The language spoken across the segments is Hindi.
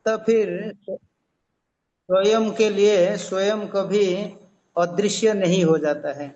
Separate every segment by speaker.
Speaker 1: तो फिर स्वयं के लिए स्वयं कभी अदृश्य नहीं हो जाता है।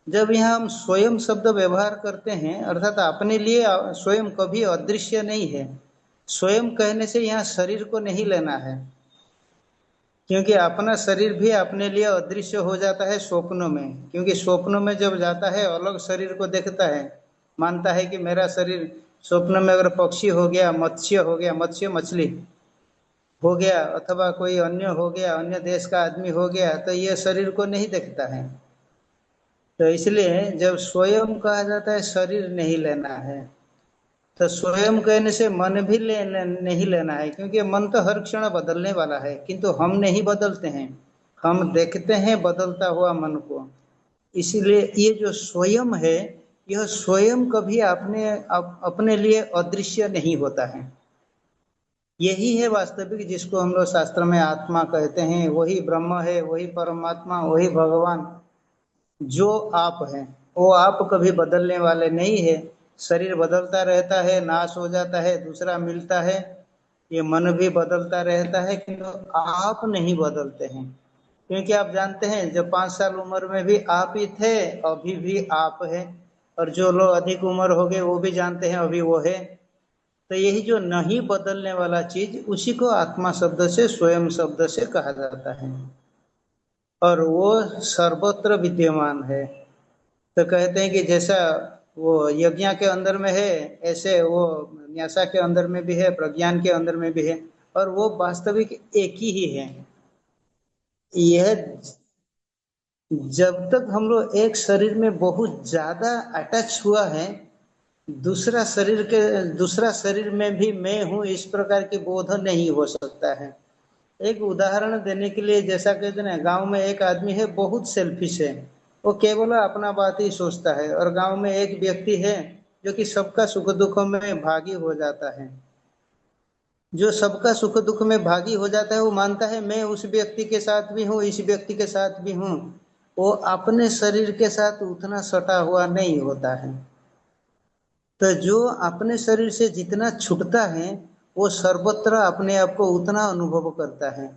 Speaker 1: जब यहाँ हम स्वयं शब्द व्यवहार करते हैं अर्थात अपने लिए स्वयं कभी अदृश्य नहीं है। स्वयं कहने से यहाँ शरीर को नहीं लेना है, क्योंकि अपना शरीर भी अपने लिए अदृश्य हो जाता है स्वप्नों में। क्योंकि स्वप्नों में जब जाता है अलग शरीर को देखता है, मानता है कि मेरा शरीर, स्वप्न में अगर पक्षी हो गया, मत्स्य हो गया, मत्स्य मछली हो गया, अथवा कोई अन्य हो गया, अन्य देश का आदमी हो गया, तो ये शरीर को नहीं देखता है। तो इसलिए जब स्वयं कहा जाता है शरीर नहीं लेना है, तो स्वयं कहने से मन भी नहीं लेना है, क्योंकि मन तो हर क्षण बदलने वाला है, किंतु हम नहीं बदलते हैं। हम देखते हैं बदलता हुआ मन को। इसीलिए ये जो स्वयं है, यह स्वयं कभी अपने लिए अदृश्य नहीं होता है। यही है वास्तविक, जिसको हम लोग शास्त्र में आत्मा कहते हैं। वही ब्रह्म है, वही परमात्मा, वही भगवान जो आप हैं। वो आप कभी बदलने वाले नहीं है। शरीर बदलता रहता है, नाश हो जाता है, दूसरा मिलता है। ये मन भी बदलता रहता है, किंतु आप नहीं बदलते हैं। क्योंकि आप जानते हैं जब 5 साल उम्र में भी आप ही थे, अभी भी आप है। और जो लोग अधिक उम्र हो गए वो भी जानते हैं अभी वो है। तो यही जो नहीं बदलने वाला चीज, उसी को आत्मा शब्द से, स्वयं शब्द से कहा जाता है। और वो सर्वत्र विद्यमान है। तो कहते हैं कि जैसा वो यज्ञ के अंदर में है, ऐसे वो न्यासा के अंदर में भी है, प्रज्ञान के अंदर में भी है। और वो वास्तविक एक ही है। यह जब तक हम लोग एक शरीर में बहुत ज्यादा अटैच हुआ है, दूसरा शरीर में भी मैं हूँ, इस प्रकार की बोध नहीं हो सकता है। एक उदाहरण देने के लिए, जैसा कहते हैं ना, गांव में एक आदमी है बहुत सेल्फिश है। वो केवल अपना बात ही सोचता है। और गांव में एक व्यक्ति है जो कि सबका सुख दुख में भागी हो जाता है। जो सबका सुख दुख में भागी हो जाता है, वो मानता है मैं उस व्यक्ति के साथ भी हूँ, इस व्यक्ति के साथ भी हूँ। वो अपने शरीर के साथ उतना सटा हुआ नहीं होता है। तो जो अपने शरीर से जितना छूटता है, वो सर्वत्र अपने आप को उतना अनुभव करता है।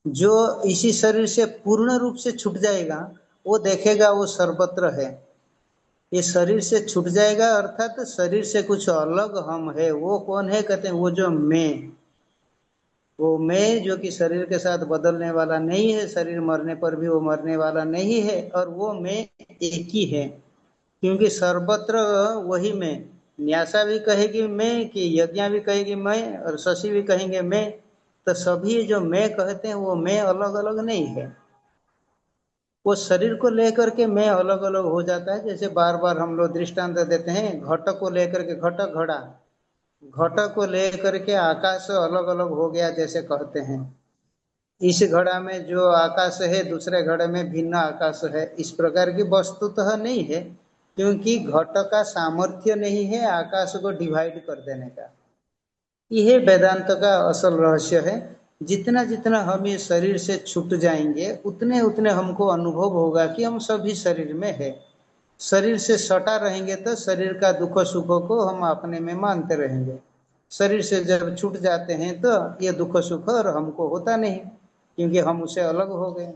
Speaker 1: जो इसी शरीर से पूर्ण रूप से छूट जाएगा, वो देखेगा वो सर्वत्र है। ये शरीर से छूट जाएगा अर्थात शरीर से कुछ अलग हम है। वो कौन है? कहते हैं वो जो मैं, वो मैं जो कि शरीर के साथ बदलने वाला नहीं है, शरीर मरने पर भी वो मरने वाला नहीं है, और वो मैं एक ही है। क्योंकि सर्वत्र वही मैं। न्यासा भी कहेगी मैं, कि यज्ञ भी कहेगी मैं, और शशि भी कहेंगे मैं। तो सभी जो मैं कहते हैं वो मैं अलग अलग नहीं है। वो शरीर को लेकर के मैं अलग अलग हो जाता है। जैसे बार बार हम लोग दृष्टांत देते हैं, घट को लेकर के घट घड़ा, घट को लेकर के आकाश अलग अलग हो गया जैसे कहते हैं। इस घड़ा में जो आकाश है, दूसरे घड़े में भिन्न आकाश है, इस प्रकार की वस्तुतः नहीं है। क्योंकि घट का सामर्थ्य नहीं है आकाश को डिवाइड कर देने का। यह वेदांत का असल रहस्य है। जितना जितना हम ये शरीर से छूट जाएंगे, उतने उतने हमको अनुभव होगा कि हम सभी शरीर में है। शरीर से सटा रहेंगे तो शरीर का दुख सुखों को हम अपने में मानते रहेंगे। शरीर से जब छूट जाते हैं तो ये दुख सुख और हमको होता नहीं, क्योंकि हम उसे अलग हो गए।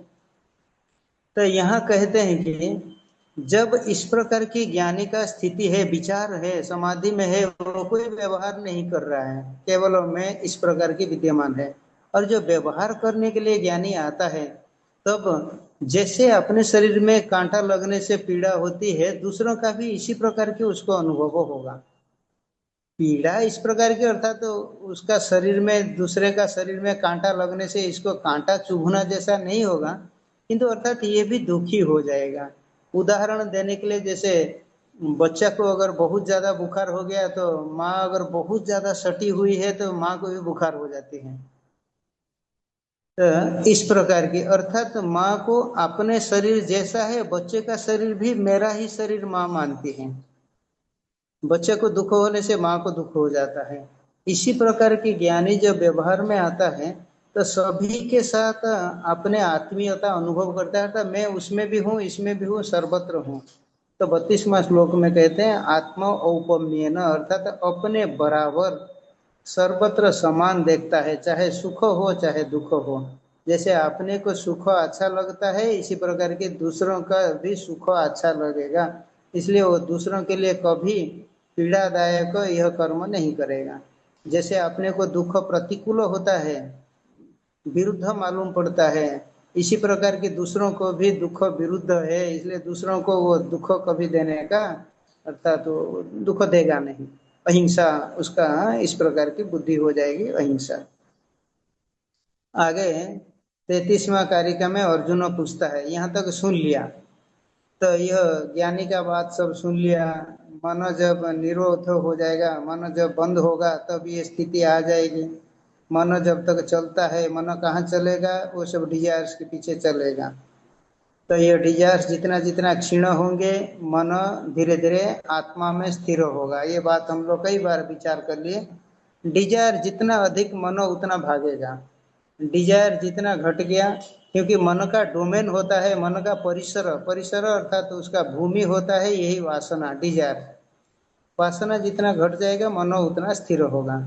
Speaker 1: तो यहाँ कहते हैं कि जब इस प्रकार की ज्ञानी का स्थिति है, विचार है, समाधि में है, वो कोई व्यवहार नहीं कर रहा है, केवल मैं इस प्रकार की विद्यमान है। और जो व्यवहार करने के लिए ज्ञानी आता है, तब जैसे अपने शरीर में कांटा लगने से पीड़ा होती है, दूसरों का भी इसी प्रकार की उसको अनुभव होगा। पीड़ा इस प्रकार की अर्थात तो उसका शरीर में, दूसरे का शरीर में कांटा लगने से इसको कांटा चुभना जैसा नहीं होगा, किंतु अर्थात ये भी दुखी हो जाएगा। उदाहरण देने के लिए, जैसे बच्चा को अगर बहुत ज्यादा बुखार हो गया, तो माँ अगर बहुत ज्यादा सटी हुई है तो माँ को भी बुखार हो जाती है। तो इस प्रकार की अर्थात माँ को अपने शरीर जैसा है, बच्चे का शरीर भी मेरा ही शरीर माँ मानती है। बच्चे को दुख होने से माँ को दुख हो जाता है। इसी प्रकार की ज्ञानी जब व्यवहार में आता है, तो सभी के साथ अपने आत्मीयता अनुभव करता है, तो मैं उसमें भी हूँ, इसमें भी हूँ, सर्वत्र हूँ। तो 32वां श्लोक में कहते हैं आत्मा औपम्येन, अर्थात अपने बराबर सर्वत्र समान देखता है, चाहे सुख हो चाहे दुख हो। जैसे अपने को सुख अच्छा लगता है, इसी प्रकार के दूसरों का भी सुख अच्छा लगेगा। इसलिए वो दूसरों के लिए कभी पीड़ादायक यह कर्म नहीं करेगा। जैसे अपने को दुख प्रतिकूल होता है, विरुद्ध मालूम पड़ता है, इसी प्रकार की दूसरों को भी दुख विरुद्ध है, इसलिए दूसरों को वो दुख कभी देने का अर्थात वो दुख देगा नहीं। अहिंसा उसका इस प्रकार की बुद्धि हो जाएगी, अहिंसा। आगे 33वां कारिका में अर्जुन पूछता है, यहाँ तक सुन लिया। तो यह ज्ञानी का बात सब सुन लिया। मन जब निरोध हो जाएगा, मन जब बंद होगा तब ये स्थिति आ जाएगी। मन जब तक चलता है, मन कहाँ चलेगा, वो सब डिजायर्स के पीछे चलेगा। तो ये डिजायर्स जितना जितना क्षीण होंगे, मन धीरे धीरे आत्मा में स्थिर होगा। ये बात हम लोग कई बार विचार कर लिए। डिजायर जितना अधिक मन उतना भागेगा। डिजायर जितना घट गया, क्योंकि मन का डोमेन होता है, मन का परिसर, परिसर अर्थात तो उसका भूमि होता है यही वासना, डिजायर। वासना जितना घट जाएगा मन उतना स्थिर होगा।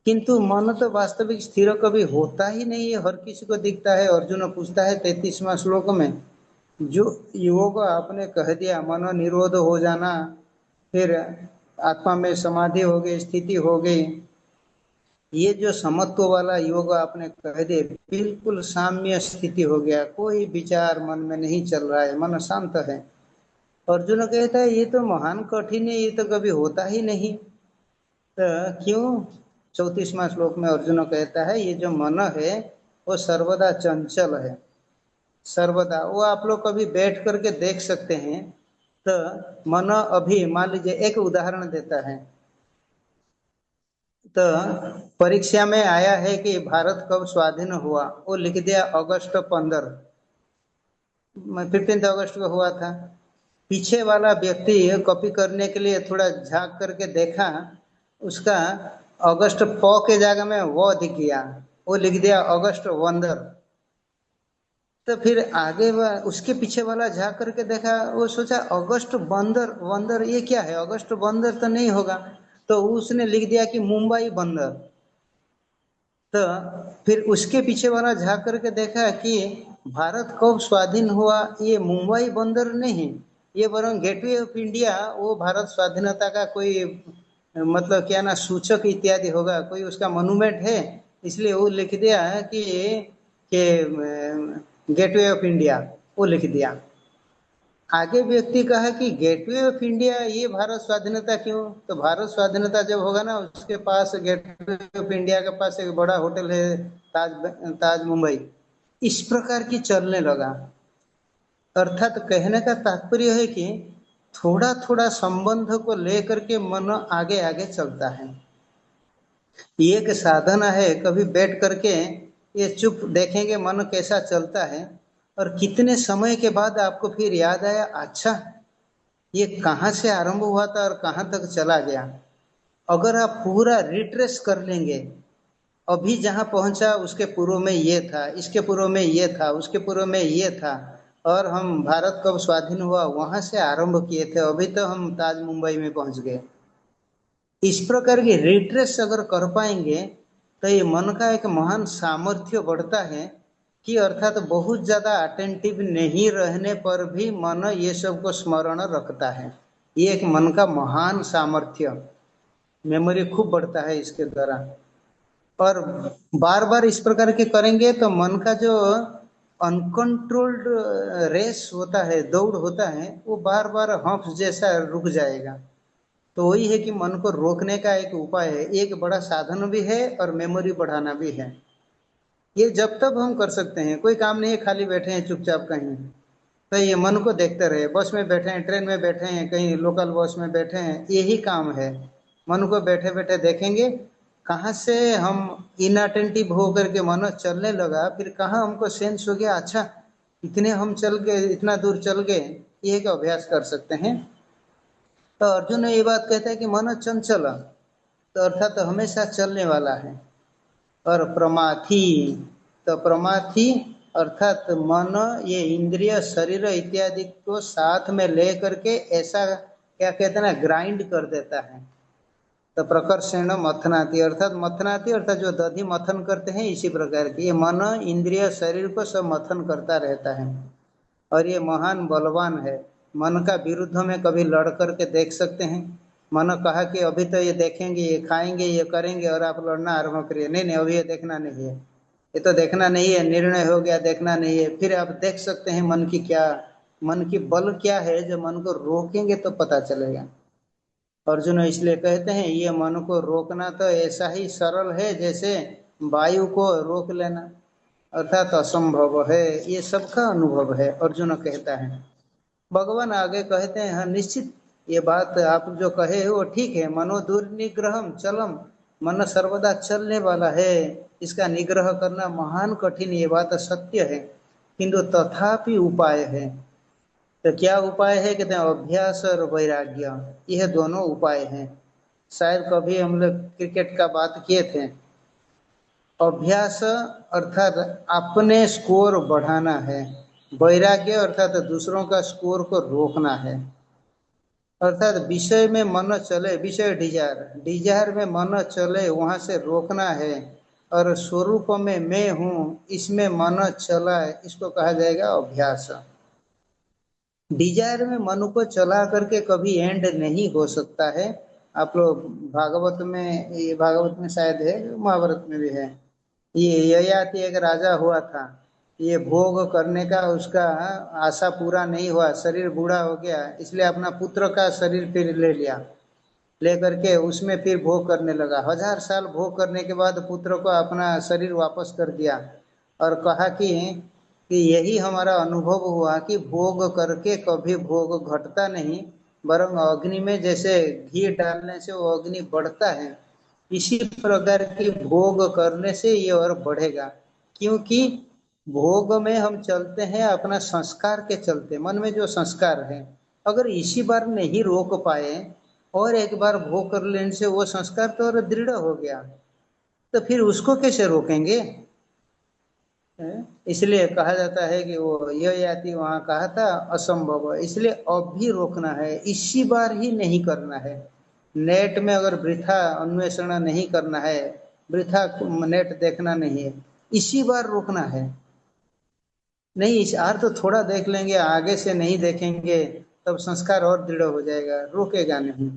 Speaker 1: किंतु मन तो वास्तविक स्थिर कभी होता ही नहीं है, हर किसी को दिखता है। अर्जुन पूछता है 33वां श्लोक में, जो योग आपने कह दिया मन निरोध हो जाना, फिर आत्मा में समाधि हो गई, स्थिति हो गई, ये जो समत्व वाला योग आपने कह दिया, बिल्कुल साम्य स्थिति हो गया, कोई विचार मन में नहीं चल रहा है, मन शांत है। अर्जुन कहता है ये तो महान कठिन है, ये तो कभी होता ही नहीं। तो क्यों? 34वां श्लोक में अर्जुन कहता है ये जो मन है वो सर्वदा चंचल है, सर्वदा। वो आप लोग कभी बैठ करके देख सकते हैं। तो मन अभी मान लीजिए, एक उदाहरण देता है। तो परीक्षा में आया है कि भारत कब स्वाधीन हुआ, वो लिख दिया अगस्त 15, 15 अगस्त को हुआ था। पीछे वाला व्यक्ति कॉपी करने के लिए थोड़ा झांक करके देखा, उसका अगस्त प के जगह में वो दिख गया, वो लिख दिया अगस्त 15। तो फिर आगे उसके पीछे वाला झांक करके देखा, वो सोचा अगस्त बंदर, बंदर ये क्या है, अगस्त बंदर तो नहीं होगा। तो उसने लिख दिया कि मुंबई बंदर। तो फिर उसके पीछे वाला झांक करके देखा कि भारत कब स्वाधीन हुआ, ये मुंबई बंदर नहीं, ये वरन गेटवे ऑफ इंडिया, वो भारत स्वाधीनता का कोई मतलब क्या ना सूचक इत्यादि होगा, कोई उसका मॉन्यूमेंट है, इसलिए वो लिख दिया कि गेटवे ऑफ इंडिया, वो लिख दिया। आगे व्यक्ति कहा कि गेटवे ऑफ इंडिया, ये भारत स्वाधीनता क्यों? तो भारत स्वाधीनता जब होगा ना, उसके पास गेटवे ऑफ इंडिया के पास एक बड़ा होटल है, ताज, ताज मुंबई। इस प्रकार की चलने लगा। अर्थात कहने का तात्पर्य है कि थोड़ा थोड़ा संबंध को लेकर के मन आगे आगे चलता है। ये एक साधना है, कभी बैठ करके ये चुप देखेंगे मन कैसा चलता है, और कितने समय के बाद आपको फिर याद आया, अच्छा ये कहाँ से आरंभ हुआ था और कहाँ तक चला गया। अगर आप पूरा रिट्रेस कर लेंगे, अभी जहाँ पहुंचा उसके पूर्व में ये था, इसके पूर्व में ये था, उसके पूर्व में ये था, और हम भारत कब स्वाधीन हुआ वहां से आरंभ किए थे, अभी तो हम ताज मुंबई में पहुंच गए। इस प्रकार की रिट्रेस अगर कर पाएंगे तो ये मन का एक महान सामर्थ्य बढ़ता है कि अर्थात बहुत ज्यादा अटेंटिव नहीं रहने पर भी मन ये सब को स्मरण रखता है। ये एक मन का महान सामर्थ्य, मेमोरी खूब बढ़ता है इसके द्वारा। और बार बार इस प्रकार के करेंगे तो मन का जो अनकंट्रोल्ड रेस होता है, दौड़ होता है, वो बार बार हंफ जैसा रुक जाएगा। तो वही है कि मन को रोकने का एक उपाय है, एक बड़ा साधन भी है और मेमोरी बढ़ाना भी है। ये जब तक हम कर सकते हैं, कोई काम नहीं है, खाली बैठे हैं चुपचाप कहीं, तो ये मन को देखते रहे, बस में बैठे हैं, ट्रेन में बैठे हैं, कहीं लोकल बस में बैठे हैं, यही काम है। मन को बैठे बैठे देखेंगे कहाँ से हम इनअटेंटिव होकर के मन चलने लगा, फिर कहाँ हमको सेंस हो गया, अच्छा इतने हम चल गए, इतना दूर चल गए। ये एक अभ्यास कर सकते हैं। तो अर्जुन ने ये बात कहता है कि मन चंचल, तो अर्थात तो हमेशा चलने वाला है। और प्रमाथी, तो प्रमाथी अर्थात मन ये इंद्रिय शरीर इत्यादि को साथ में ले करके ऐसा क्या कहते हैं ना, ग्राइंड कर देता है। तो प्रकर्षण मथनाति अर्थात मथनाति अर्थात जो दधि मथन करते हैं इसी प्रकार की ये मन इंद्रिय शरीर को सब मथन करता रहता है। और ये महान बलवान है। मन का विरुद्ध में कभी लड़ करके देख सकते हैं। मन कहा कि अभी तो ये देखेंगे ये खाएंगे ये करेंगे और आप लड़ना आरंभ करिए, नहीं नहीं अभी ये देखना नहीं है, ये तो देखना नहीं है, निर्णय हो गया देखना नहीं है। फिर आप देख सकते हैं मन की क्या, मन की बल क्या है, जो मन को रोकेंगे तो पता चलेगा। अर्जुन इसलिए कहते हैं ये मन को रोकना तो ऐसा ही सरल है जैसे वायु को रोक लेना, अर्थात असंभव है, ये सबका अनुभव है, अर्जुन कहता है। भगवान आगे कहते हैं हाँ निश्चित ये बात आप जो कहे हो वो ठीक है, मनो दुर्निग्रहम चलम, मन सर्वदा चलने वाला है, इसका निग्रह करना महान कठिन, ये बात सत्य है, किंतु तथापि उपाय है। तो क्या उपाय है, कहते हैं अभ्यास और वैराग्य, यह दोनों उपाय हैं। शायद कभी हम लोग क्रिकेट का बात किए थे। अभ्यास अर्थात अपने स्कोर बढ़ाना है, वैराग्य अर्थात दूसरों का स्कोर को रोकना है। अर्थात विषय में मन चले, विषय डिजायर, डिजायर में मन चले वहां से रोकना है, और स्वरूप में मैं हूँ इसमें मन चला है, इसको कहा जाएगा अभ्यास। डिजायर में मन को चला करके कभी एंड नहीं हो सकता है। आप लोग भागवत में, ये भागवत में शायद है, महाभारत में भी है, ये ययाति एक राजा हुआ था, ये भोग करने का उसका आशा पूरा नहीं हुआ, शरीर बूढ़ा हो गया, इसलिए अपना पुत्र का शरीर फिर ले लिया, लेकर के उसमें फिर भोग करने लगा। 1000 साल भोग करने के बाद पुत्र को अपना शरीर वापस कर दिया और कहा कि यही हमारा अनुभव हुआ कि भोग करके कभी भोग घटता नहीं, वरং अग्नि में जैसे घी डालने से वो अग्नि बढ़ता है, इसी प्रकार की भोग करने से ये और बढ़ेगा। क्योंकि भोग में हम चलते हैं अपना संस्कार के चलते, मन में जो संस्कार है, अगर इसी बार नहीं रोक पाए और एक बार भोग कर लेने से वो संस्कार तो और दृढ़ हो गया, तो फिर उसको कैसे रोकेंगे। इसलिए कहा जाता है कि वो यह याति वहां कहा था असंभव, इसलिए अब भी रोकना है, इसी बार ही नहीं करना है। नेट में अगर वृथा अन्वेषण नहीं करना है, वृथा नेट देखना नहीं है, इसी बार रोकना है। नहीं इस आर तो थोड़ा देख लेंगे, आगे से नहीं देखेंगे, तब संस्कार और दृढ़ हो जाएगा, रोकेगा नहीं।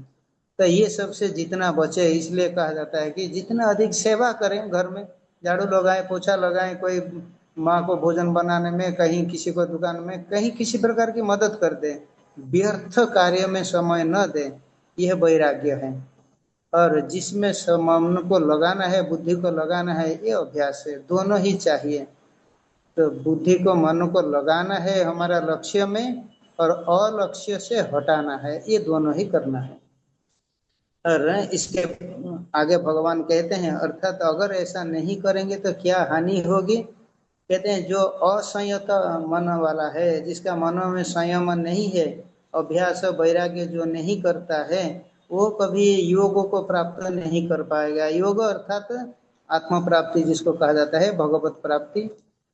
Speaker 1: तो ये सबसे जितना बचे, इसलिए कहा जाता है कि जितना अधिक सेवा करें, घर में झाड़ू लगाएं पोछा लगाएं, कोई माँ को भोजन बनाने में, कहीं किसी को दुकान में, कहीं किसी प्रकार की मदद कर दे, व्यर्थ कार्य में समय न दे, यह वैराग्य है। और जिसमें मन को लगाना है, बुद्धि को लगाना है, ये अभ्यास है, दोनों ही चाहिए। तो बुद्धि को मन को लगाना है हमारा लक्ष्य में, और अलक्ष्य से हटाना है, ये दोनों ही करना है। और इसके आगे भगवान कहते हैं अर्थात अगर ऐसा नहीं करेंगे तो क्या हानि होगी। कहते हैं जो असंयत मन वाला है, जिसका मन में संयम नहीं है, अभ्यास वैराग्य जो नहीं करता है, वो कभी योग को प्राप्त नहीं कर पाएगा। योग अर्थात आत्म प्राप्ति जिसको कहा जाता है, भगवत प्राप्ति,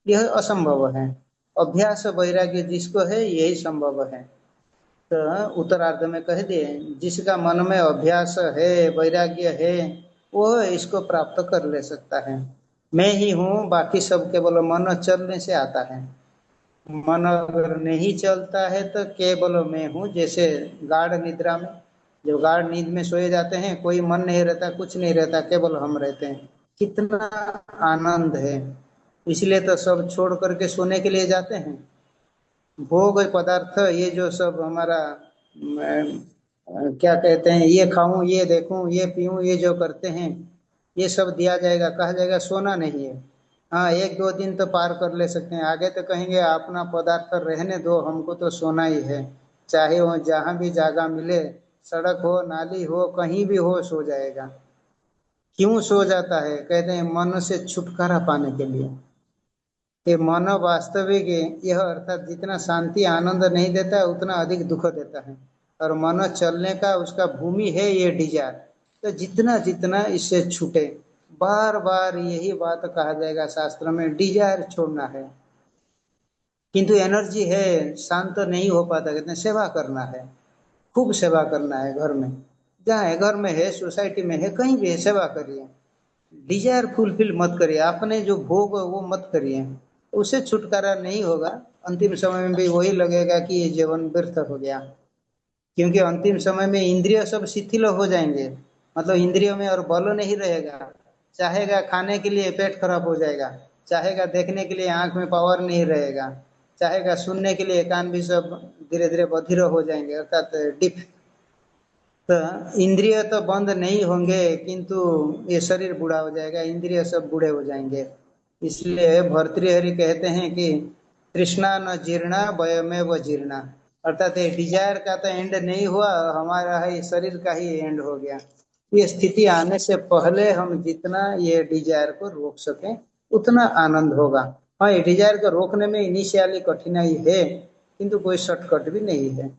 Speaker 1: यह असंभव है। अभ्यास वैराग्य जिसको है यही संभव है। तो उत्तरार्ध में कह दिए जिसका मन में अभ्यास है वैराग्य है, वो इसको प्राप्त कर ले सकता है। मैं ही हूँ, बाकी सब केवल मन चलने से आता है। मन अगर नहीं चलता है तो केवल मैं हूँ, जैसे गाढ़ निद्रा में, जब गाढ़ नींद में सोए जाते हैं, कोई मन नहीं रहता, कुछ नहीं रहता, केवल हम रहते हैं, कितना आनंद है। इसलिए तो सब छोड़ करके सोने के लिए जाते हैं। भोग पदार्थ ये जो सब हमारा क्या कहते हैं, ये खाऊं ये देखूं ये पीऊं, ये जो करते हैं, ये सब दिया जाएगा, कहा जाएगा सोना नहीं है। हाँ 1-2 दिन तो पार कर ले सकते हैं, आगे तो कहेंगे अपना पदार्थ रहने दो, हमको तो सोना ही है, चाहे वो जहाँ भी जगह मिले, सड़क हो नाली हो कहीं भी हो, सो जाएगा। क्यों सो जाता है, कहते हैं मन से छुटकारा पाने के लिए। ये मन वास्तविक यह अर्थात जितना शांति आनंद नहीं देता है उतना अधिक दुख देता है, और मन चलने का उसका भूमि है ये डिजायर। तो जितना जितना इससे छूटे, बार बार यही बात कहा जाएगा शास्त्र में, डिजायर छोड़ना है। किंतु एनर्जी है, शांत नहीं हो पाता, कहते हैं सेवा करना है, खूब सेवा करना है घर में, जहाँ है, घर में है, सोसाइटी में है, कहीं भी है, सेवा करिए। डिजायर फुलफिल मत करिए, आपने जो भोग है वो मत करिए, उससे छुटकारा नहीं होगा। अंतिम समय में भी वही लगेगा कि ये जीवन व्यर्थ हो गया। क्योंकि अंतिम समय में इंद्रिय सब शिथिल हो जाएंगे, मतलब इंद्रियों में और बल नहीं रहेगा। चाहेगा खाने के लिए पेट खराब हो जाएगा, चाहेगा देखने के लिए आंख में पावर नहीं रहेगा, चाहेगा सुनने के लिए कान भी सब धीरे धीरे बधिर हो जाएंगे, अर्थात डिफ। तो इंद्रिय तो बंद नहीं होंगे, किंतु ये शरीर बूढ़ा हो जाएगा, इंद्रिय सब बूढ़े हो जाएंगे। इसलिए भर्तृहरि कहते हैं कि तृष्णा न जीर्णा वयमेव जीर्णा, अर्थात ये डिजायर का तो एंड नहीं हुआ, हमारा है शरीर का ही एंड हो गया। ये स्थिति आने से पहले हम जितना ये डिजायर को रोक सकें उतना आनंद होगा। हाँ, ये डिजायर को रोकने में इनिशियली कठिनाई है, किंतु कोई शॉर्टकट भी नहीं है।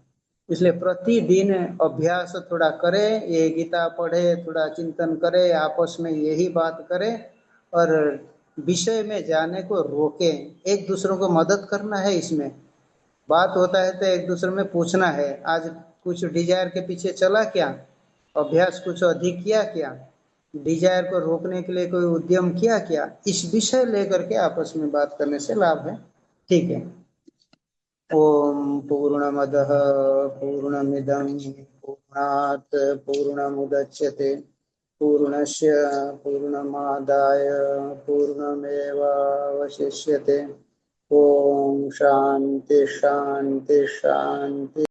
Speaker 1: इसलिए प्रतिदिन अभ्यास थोड़ा करे, ये गीता पढ़े, थोड़ा चिंतन करे, आपस में यही बात करे, और विषय में जाने को रोके। एक दूसरों को मदद करना है, इसमें बात होता है तो एक दूसरे में पूछना है, आज कुछ डिजायर के पीछे चला क्या, अभ्यास कुछ अधिक किया क्या, डिजायर को रोकने के लिए कोई उद्यम किया क्या, इस विषय लेकर के आपस में बात करने से लाभ है। ठीक है। ओम पूर्णमदः पूर्णमिदं पूर्णात् पूर्णमुदच्यते पूर्णस्य पूर्णमादाय पूर्णमेवावशिष्यते। ओम शांति शांति शांति।